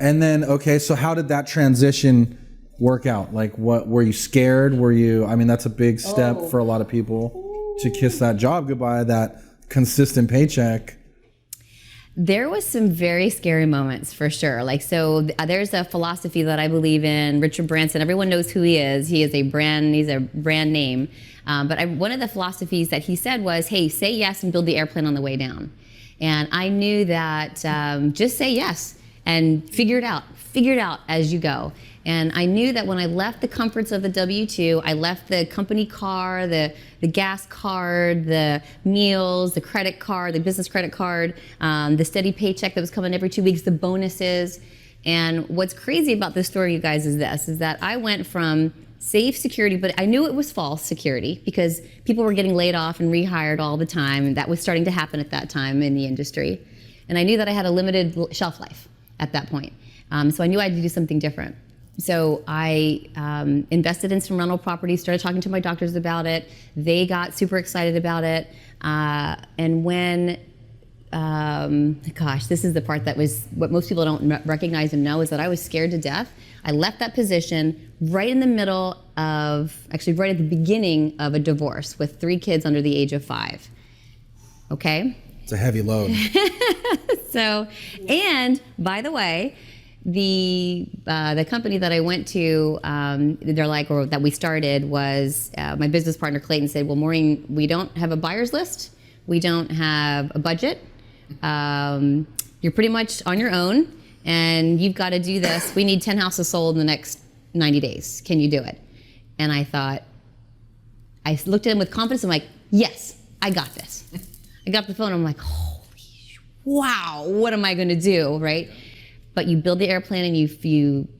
And then, okay, so how did that transition work out? Like, what were you scared? Were you? I mean, that's a big step for a lot of people to kiss that job goodbye, that consistent paycheck. There was some very scary moments for sure. Like, so there's a philosophy that I believe in. Richard Branson, everyone knows who he is. He's a brand name. But one of the philosophies that he said was, hey, say yes and build the airplane on the way down. And I knew that just say yes and figure it out as you go. And I knew that when I left the comforts of the W-2, I left the company car, the gas card, the meals, the credit card, the business credit card, the steady paycheck that was coming every 2 weeks, the bonuses. And what's crazy about this story, you guys, is that I went from safe security, but I knew it was false security because people were getting laid off and rehired all the time. And that was starting to happen at that time in the industry. And I knew that I had a limited shelf life at that point. So I knew I had to do something different. So I invested in some rental properties, started talking to my doctors about it. They got super excited about it. And when, this is the part that was what most people don't recognize and know, is that I was scared to death. I left that position right in the middle of, actually right at the beginning of a divorce with 3 kids under the age of 5. Okay? It's a heavy load. So, and by the way, the company that I went to, they're like, or that we started was, my business partner Clayton said, well, Maureen, we don't have a buyer's list. We don't have a budget. You're pretty much on your own and you've got to do this. We need 10 houses sold in the next 90 days. Can you do it? And I thought, I looked at him with confidence. I'm like, yes, I got this. I got the phone. I'm like, holy, wow, what am I going to do, right? But you build the airplane and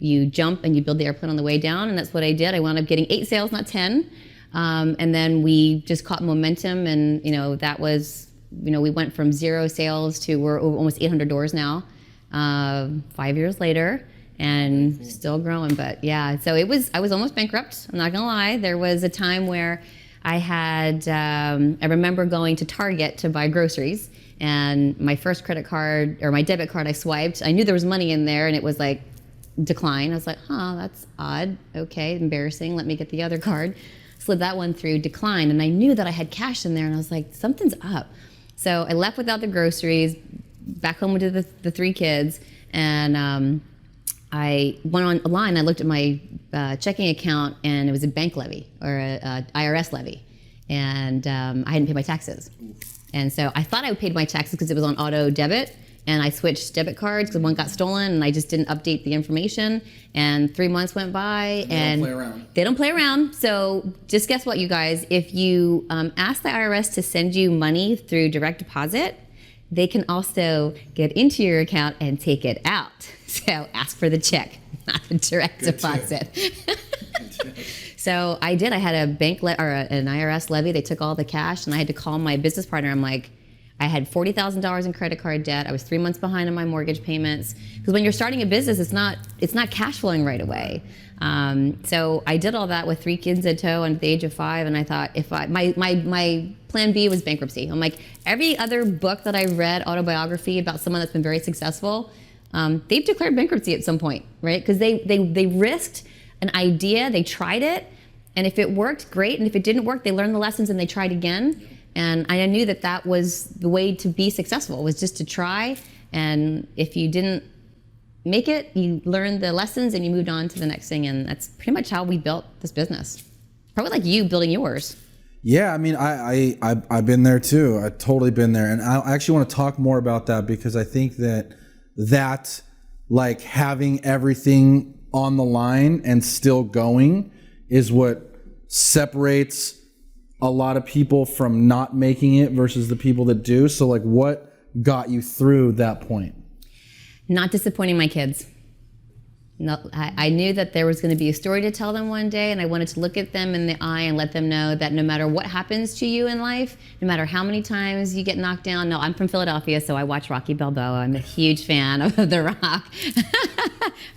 you jump and you build the airplane on the way down, and that's what I did. I wound up getting 8 sales, not 10. And then we just caught momentum, and that was, we went from 0 sales to we're over almost 800 doors now, 5 years later, and still growing. But yeah, so I was almost bankrupt. I'm not gonna lie. There was a time where I had, I remember going to Target to buy groceries. And my first credit card, or my debit card, I swiped. I knew there was money in there, and it was like, decline. I was like, that's odd. Okay, embarrassing. Let me get the other card. Slid that one through, decline. And I knew that I had cash in there, and I was like, something's up. So I left without the groceries, back home with the 3 kids, and I went online. I looked at my checking account, and it was a bank levy, or a IRS levy. And I hadn't paid my taxes. And so I thought I paid my taxes because it was on auto debit, and I switched debit cards because one got stolen, and I just didn't update the information. And 3 months went by, and they don't play around. So just guess what, you guys? If you ask the IRS to send you money through direct deposit, they can also get into your account and take it out. So ask for the check, not the direct deposit. So I did. I had a bank or an IRS levy. They took all the cash, and I had to call my business partner. I'm like, I had $40,000 in credit card debt. I was 3 months behind on my mortgage payments. Because when you're starting a business, it's not cash flowing right away. So I did all that with 3 kids in tow and at the age of 5. And I thought, my plan B was bankruptcy. I'm like, every other book that I read, autobiography about someone that's been very successful, they've declared bankruptcy at some point, right? Because they risked an idea, they tried it, and if it worked, great, and if it didn't work, they learned the lessons and they tried again. And I knew that was the way to be successful, was just to try, and if you didn't make it, you learned the lessons and you moved on to the next thing, and that's pretty much how we built this business. Probably like you building yours. Yeah, I mean, I've been there too. I've totally been there, and I actually want to talk more about that because I think that like having everything on the line and still going is what separates a lot of people from not making it versus the people that do. So like, what got you through that point? Not disappointing my kids. No, I knew that there was going to be a story to tell them one day, and I wanted to look at them in the eye and let them know that no matter what happens to you in life, no matter how many times you get knocked down. No, I'm from Philadelphia, so I watch Rocky Balboa. I'm a huge fan of The Rock,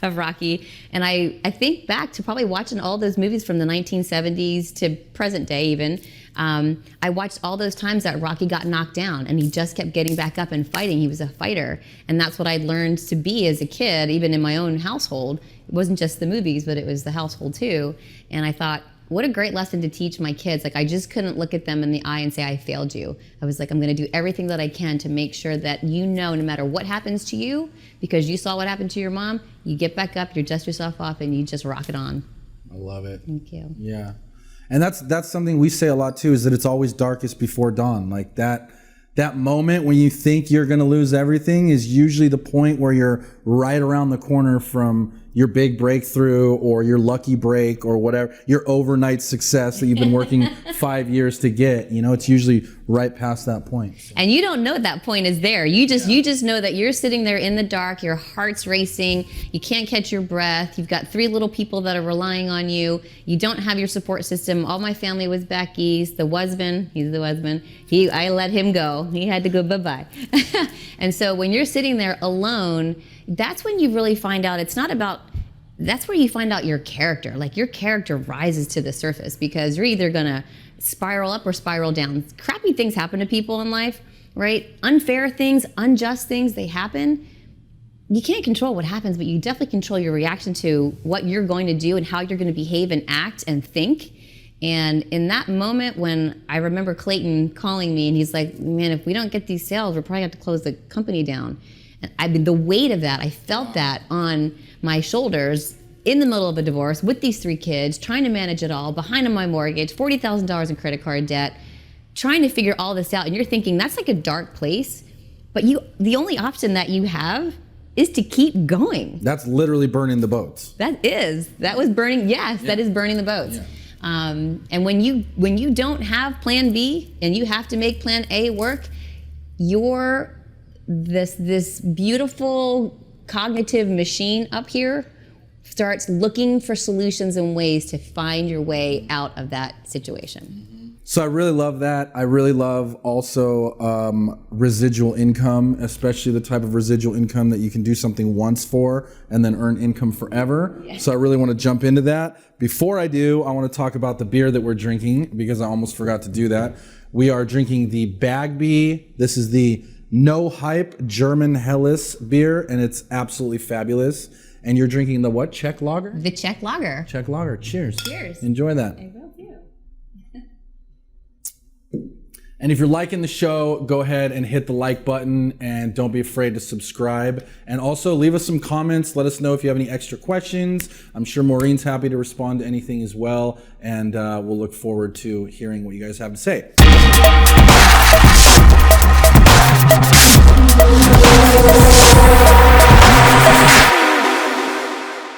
of Rocky. And I think back to probably watching all those movies from the 1970s to present day even. I watched all those times that Rocky got knocked down and he just kept getting back up and fighting. He was a fighter. And that's what I learned to be as a kid, even in my own household. It wasn't just the movies, but it was the household too. And I thought, what a great lesson to teach my kids. Like, I just couldn't look at them in the eye and say, I failed you. I was like, I'm gonna do everything that I can to make sure that you know, no matter what happens to you, because you saw what happened to your mom, you get back up, you dust yourself off, and you just rock it on. I love it. Thank you. Yeah. And that's something we say a lot too, is that it's always darkest before dawn. Like that moment when you think you're gonna lose everything is usually the point where you're right around the corner from your big breakthrough or your lucky break or whatever, your overnight success that you've been working 5 years to get. You know, it's usually right past that point. So. And you don't know that point is there. You just know that you're sitting there in the dark, your heart's racing, you can't catch your breath, you've got 3 little people that are relying on you, you don't have your support system. All my family was back east. He's the husband. I let him go. He had to go bye-bye. And so when you're sitting there alone, that's when you really find out that's where you find out your character. Like, your character rises to the surface because you're either gonna spiral up or spiral down. Crappy things happen to people in life, right? Unfair things, unjust things, they happen. You can't control what happens, but you definitely control your reaction to what you're going to do and how you're gonna behave and act and think. And in that moment when I remember Clayton calling me and he's like, man, if we don't get these sales, we're probably gonna have to close the company down. And the weight of that, I felt that on my shoulders in the middle of a divorce with these 3 kids, trying to manage it all, behind on my mortgage, $40,000 in credit card debt, trying to figure all this out. And you're thinking, that's like a dark place. But the only option that you have is to keep going. That's literally burning the boats. That was burning, yes, yeah. That is burning the boats. Yeah. And when you don't have plan B and you have to make plan A work, you're this beautiful cognitive machine up here starts looking for solutions and ways to find your way out of that situation. So I really love that. I really love also residual income, especially the type of residual income that you can do something once for and then earn income forever. Yeah. So I really want to jump into that. Before I do, I want to talk about the beer that we're drinking because I almost forgot to do that. We are drinking the Bagby. This is the No Hype German Helles beer, and it's absolutely fabulous. And you're drinking the what? Czech lager? The Czech lager. Czech lager. Cheers. Cheers. Enjoy that. I will too. And if you're liking the show, go ahead and hit the like button and don't be afraid to subscribe. And also leave us some comments. Let us know if you have any extra questions. I'm sure Maureen's happy to respond to anything as well. And we'll look forward to hearing what you guys have to say.